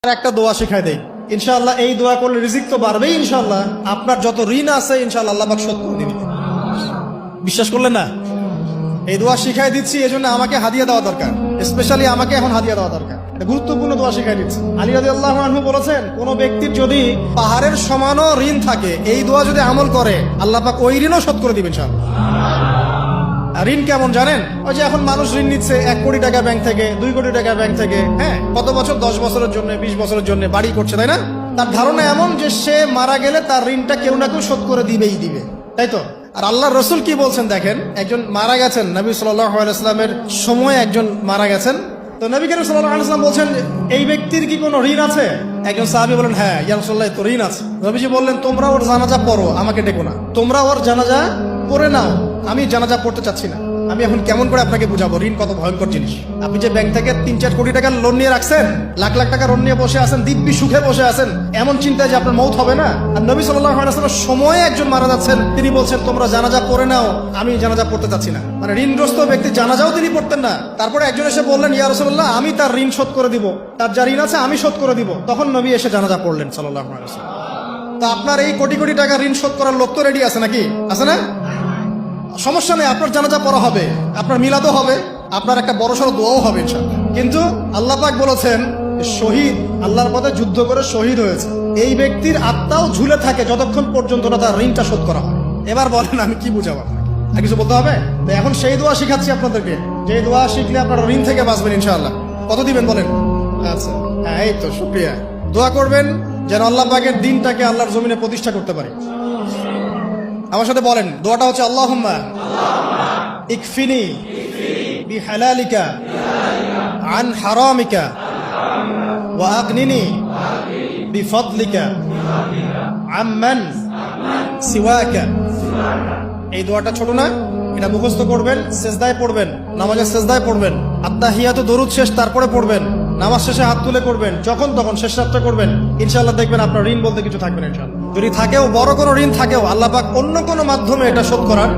একটা দোয়া শিখাই দেই, ইনশাআল্লাহ এই দোয়া করলে রিজিক তো বাড়বেই ইনশাআল্লাহ। আপনার যত ঋণ আছে ইনশাআল্লাহ আল্লাহ পাক শোধ করে দিবেন। বিশ্বাস করলেন না? এই দোয়া শিখাই দিচ্ছি, এজন্য আমাকে হাদিয়া দেওয়া দরকার, স্পেশালি আমাকে এখন হাদিয়া দেওয়া দরকার। এটা গুরুত্বপূর্ণ দোয়া শিখাই দিচ্ছি। আলী রাদিয়াল্লাহু আনহু বলেছেন, কোন ব্যক্তির যদি পাহাড়ের সমানও ঋণ থাকে, এই দোয়া যদি আমল করে আল্লাহ পাক ওই ঋণও শোধ করে দিবেন ইনশাআল্লাহ। ঋণ কেমন জানেন? ওই যে এখন মানুষ ঋণ নিচ্ছে 1 কোটি টাকা ব্যাংক থেকে, 2 কোটি টাকা ব্যাংক থেকে, হ্যাঁ, কত বছর, 10 বছরের জন্য, 20 বছরের জন্য বাড়ি করছে, তাই না? তার ধারণা এমন যে সে মারা গেলে তার ঋণটা কেউ না কেউ শোধ করে দিবেই দিবে, তাই তো? আর আল্লাহর রাসূল কি বলছেন দেখেন, একজন মারা গেছেন, নবী সাল্লাল্লাহু আলাইহি ওয়াসাল্লামের সময় একজন মারা গেছেন। তো নবী করিম সাল্লাল্লাহু আলাইহি ওয়াসাল্লাম বলছেন, এই ব্যক্তির কি কোনো ঋণ আছে? একজন সাহাবী বলেন, হ্যাঁ ইয়া রাসূলুল্লাহ, তো ঋণ আছে। নবীজি বললেন, তোমরা ওর জানাজা পড়ো, আমাকে ডেকো না। তোমরা ওর জানাজা পড়ে নাও, আমি জানাজা পড়তে চাচ্ছি না। আমি এখন কেমন করে আপনাকে বুঝাবো ঋণ কত ভয়ঙ্কর জিনিস? আপনি যে ব্যাংক থেকে 3-4 কোটি টাকার লোন নিয়ে রাখছেন, লাখ লাখ টাকা লোন নিয়ে বসে আছেন, দিব্যি সুখে বসে আছেন, এমন চিন্তায় যে আপনার মৌত হবে না। আর নবী সাল্লাল্লাহু আলাইহি ওয়াসাল্লামের সময়ে একজন মারা যাচ্ছেন, তিনি বলছেন তোমরা জানাজা পড়ে নাও, আমি জানাজা পড়তে চাচ্ছি না। মানে ঋণগ্রস্ত ব্যক্তি জানাজাও তিনি পড়তেন না। তারপরে একজন এসে বললেন, ইয়া রাসূলুল্লাহ, আমি তার ঋণ শোধ করে দিব, তার যা ঋণ আছে আমি শোধ করে দিব। তখন নবী এসে জানাজা পড়লেন সাল্লাল্লাহু আলাইহি ওয়াসাল্লাম। তা আপনার এই কোটি কোটি টাকা ঋণ শোধ করার লোক তো রেডি আছে নাকি? আছে না? সমস্যা নেই, আপনার জানাজা পড়া হবে, আপনার মিলাদও হবে, আপনার একটা বড়সড় দোয়াও হবে ইনশাআল্লাহ। কিন্তু আল্লাহ পাক বলেছেন, শহীদ, আল্লাহর পথে যুদ্ধ করে শহীদ হয়েছে, এই ব্যক্তির আত্মাও ঝুলে থাকে যতক্ষণ পর্যন্ত না তার ঋণটা শোধ করা হয়। এবার বলেন আমি কি বুঝাবো? আর কিছু বলতে হবে? তো এখন সেই দোয়া শিখাচ্ছি আপনাদেরকে, যে দোয়া শিখলে আপনারা ঋণ থেকে বাঁচবেন ইনশাআল্লাহ। কত দিবেন বলেন? আচ্ছা, হ্যাঁ, এই তো শুকরিয়া। দোয়া করবেন যেন আল্লাহ পাকের দিনটাকে আল্লাহর জমিনে প্রতিষ্ঠা করতে পারি। আমার সাথে বলেন, দোয়াটা হচ্ছে, আল্লাহুম্মা ইকফিনি বিহালালিকা আন হারামিকা ওয়া আগনিনি বিফদলিকা আম্মান সিওয়াকা। এই দোয়াটা ছোট না, এটা মুখস্থ করবেন, সেজদায় পড়বেন, নামাজের সেজদায় পড়বেন, আত্তাহিয়াতু দরুদ শেষ তারপরে পড়বেন, নামাজ শেষে হাত তুলে করবেন, যখন তখন শেষ রাতটা করবেন, ইনশাআল্লাহ দেখবেন আপনার ঋণ বলতে কিছু থাকবে না ইনশাআল্লাহ। যদি থাকেও, বড় কোনো ঋণ থাকেও, আল্লাহ পাক অন্য কোনো মাধ্যমে এটা শোধ করার